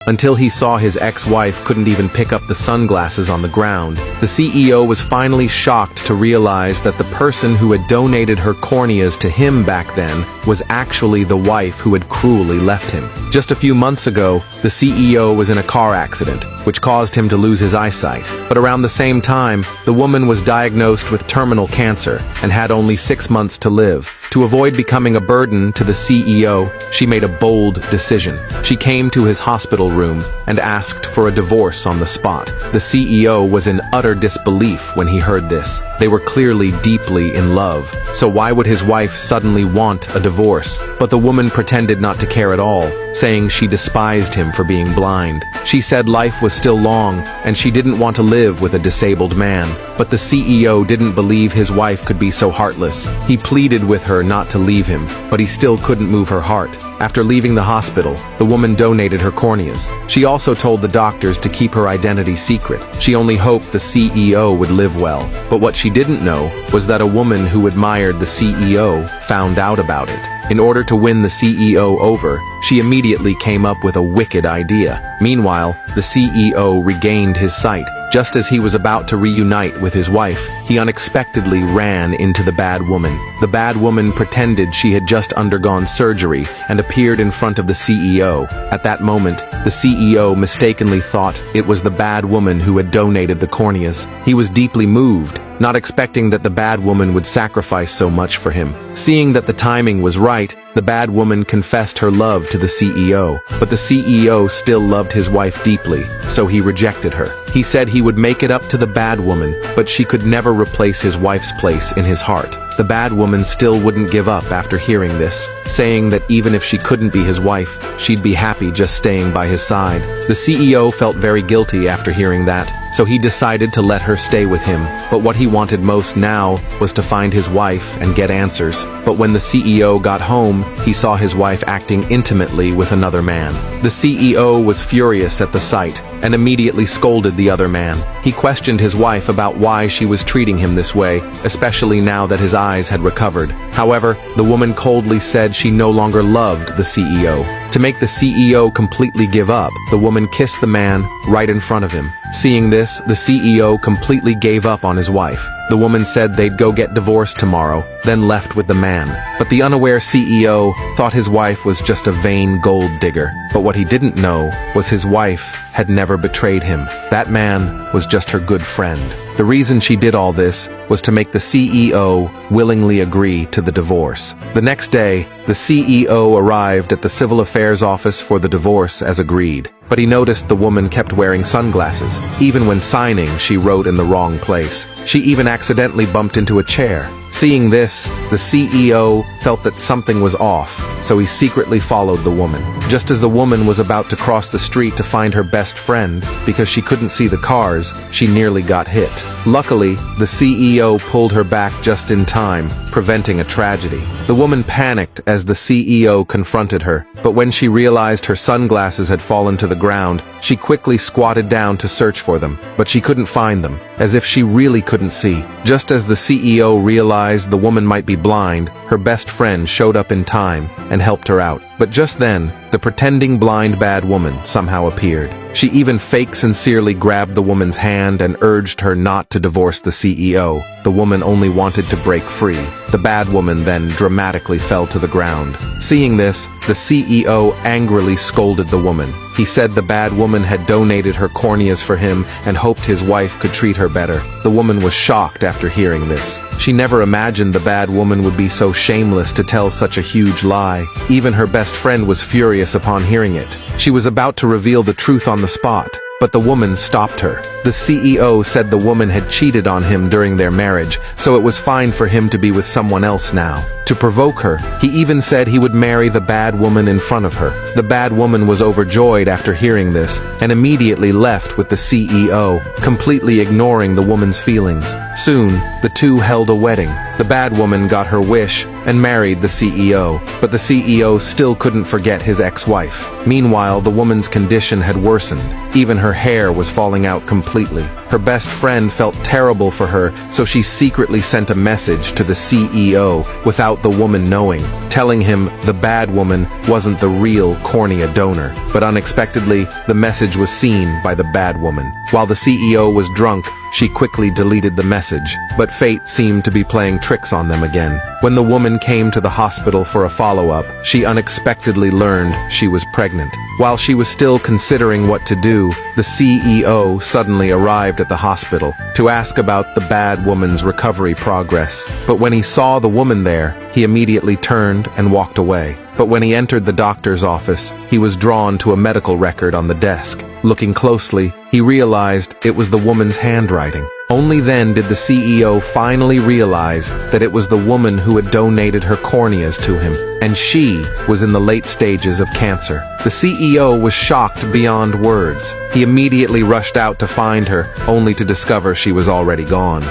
until he saw his ex-wife couldn't even pick up the sunglasses on the ground. The CEO was finally shocked to realize that the person who had donated her corneas to him back then was actually the wife who had cruelly left him. Just a few months ago, the CEO was in a car accident, which caused him to lose his eyesight. But around the same time, the woman was diagnosed with terminal cancer and had only 6 months to live. To avoid becoming a burden to the CEO, she made a bold decision. She came to his hospital room and asked for a divorce on the spot. The CEO was in utter disbelief when he heard this. They were clearly deeply in love, so why would his wife suddenly want a divorce? But the woman pretended not to care at all, saying she despised him for being blind. She said life was still long, and she didn't want to live with a disabled man. But the CEO didn't believe his wife could be so heartless. He pleaded with her not to leave him, but he still couldn't move her heart. After leaving the hospital, the woman donated her corneas. She also told the doctors to keep her identity secret. She only hoped the CEO would live well. But what she didn't know was that a woman who admired the CEO found out about it. In order to win the CEO over, she immediately came up with a wicked idea. Meanwhile, the CEO regained his sight. Just as he was about to reunite with his wife, he unexpectedly ran into the bad woman. The bad woman pretended she had just undergone surgery and appeared in front of the CEO. At that moment, the CEO mistakenly thought it was the bad woman who had donated the corneas. He was deeply moved, not expecting that the bad woman would sacrifice so much for him. Seeing that the timing was right, the bad woman confessed her love to the CEO. But the CEO still loved his wife deeply, so he rejected her. He said he would make it up to the bad woman, but she could never replace his wife's place in his heart. The bad woman still wouldn't give up after hearing this, saying that even if she couldn't be his wife, she'd be happy just staying by his side. The CEO felt very guilty after hearing that, so he decided to let her stay with him. But what he wanted most now was to find his wife and get answers. But when the CEO got home, he saw his wife acting intimately with another man. The CEO was furious at the sight and immediately scolded the other man. He questioned his wife about why she was treating him this way, especially now that his eyes had recovered. However, the woman coldly said she no longer loved the CEO. To make the CEO completely give up, the woman kissed the man right in front of him. Seeing this, the CEO completely gave up on his wife. The woman said they'd go get divorced tomorrow, then left with the man. But the unaware CEO thought his wife was just a vain gold digger. But what he didn't know was his wife had never betrayed him. That man was just her good friend. The reason she did all this was to make the CEO willingly agree to the divorce. The next day, the CEO arrived at the civil affairs office for the divorce as agreed. But he noticed the woman kept wearing sunglasses. Even when signing, she wrote in the wrong place. She even accidentally bumped into a chair. Seeing this, the CEO felt that something was off, so he secretly followed the woman. Just as the woman was about to cross the street to find her best friend, because she couldn't see the cars, she nearly got hit. Luckily, the CEO pulled her back just in time, preventing a tragedy. The woman panicked as the CEO confronted her, but when she realized her sunglasses had fallen to the ground, she quickly squatted down to search for them, but she couldn't find them, as if she really couldn't see. Just as the CEO realized the woman might be blind, her best friend showed up in time and helped her out. But just then, the pretending blind bad woman somehow appeared. She even sincerely grabbed the woman's hand and urged her not to divorce the CEO. The woman only wanted to break free. The bad woman then dramatically fell to the ground. Seeing this, the CEO angrily scolded the woman. He said the bad woman had donated her corneas for him and hoped his wife could treat her better. The woman was shocked after hearing this. She never imagined the bad woman would be so shameless to tell such a huge lie. Even her best friend was furious upon hearing it. She was about to reveal the truth on the spot, but the woman stopped her. The CEO said the woman had cheated on him during their marriage, so it was fine for him to be with someone else now. To provoke her, he even said he would marry the bad woman in front of her. The bad woman was overjoyed after hearing this, and immediately left with the CEO, completely ignoring the woman's feelings. Soon, the two held a wedding. The bad woman got her wish and married the CEO, but the CEO still couldn't forget his ex-wife. Meanwhile, the woman's condition had worsened. Even her hair was falling out completely. Her best friend felt terrible for her, so she secretly sent a message to the CEO without without the woman knowing, telling him the bad woman wasn't the real cornea donor. But unexpectedly, the message was seen by the bad woman. While the CEO was drunk, she quickly deleted the message, but fate seemed to be playing tricks on them again. When the woman came to the hospital for a follow-up, she unexpectedly learned she was pregnant. While she was still considering what to do, the CEO suddenly arrived at the hospital to ask about the bad woman's recovery progress. But when he saw the woman there, he immediately turned and walked away. But when he entered the doctor's office, he was drawn to a medical record on the desk. Looking closely, he realized it was the woman's handwriting. Only then did the CEO finally realize that it was the woman who had donated her corneas to him, and she was in the late stages of cancer. The CEO was shocked beyond words. He immediately rushed out to find her, only to discover she was already gone.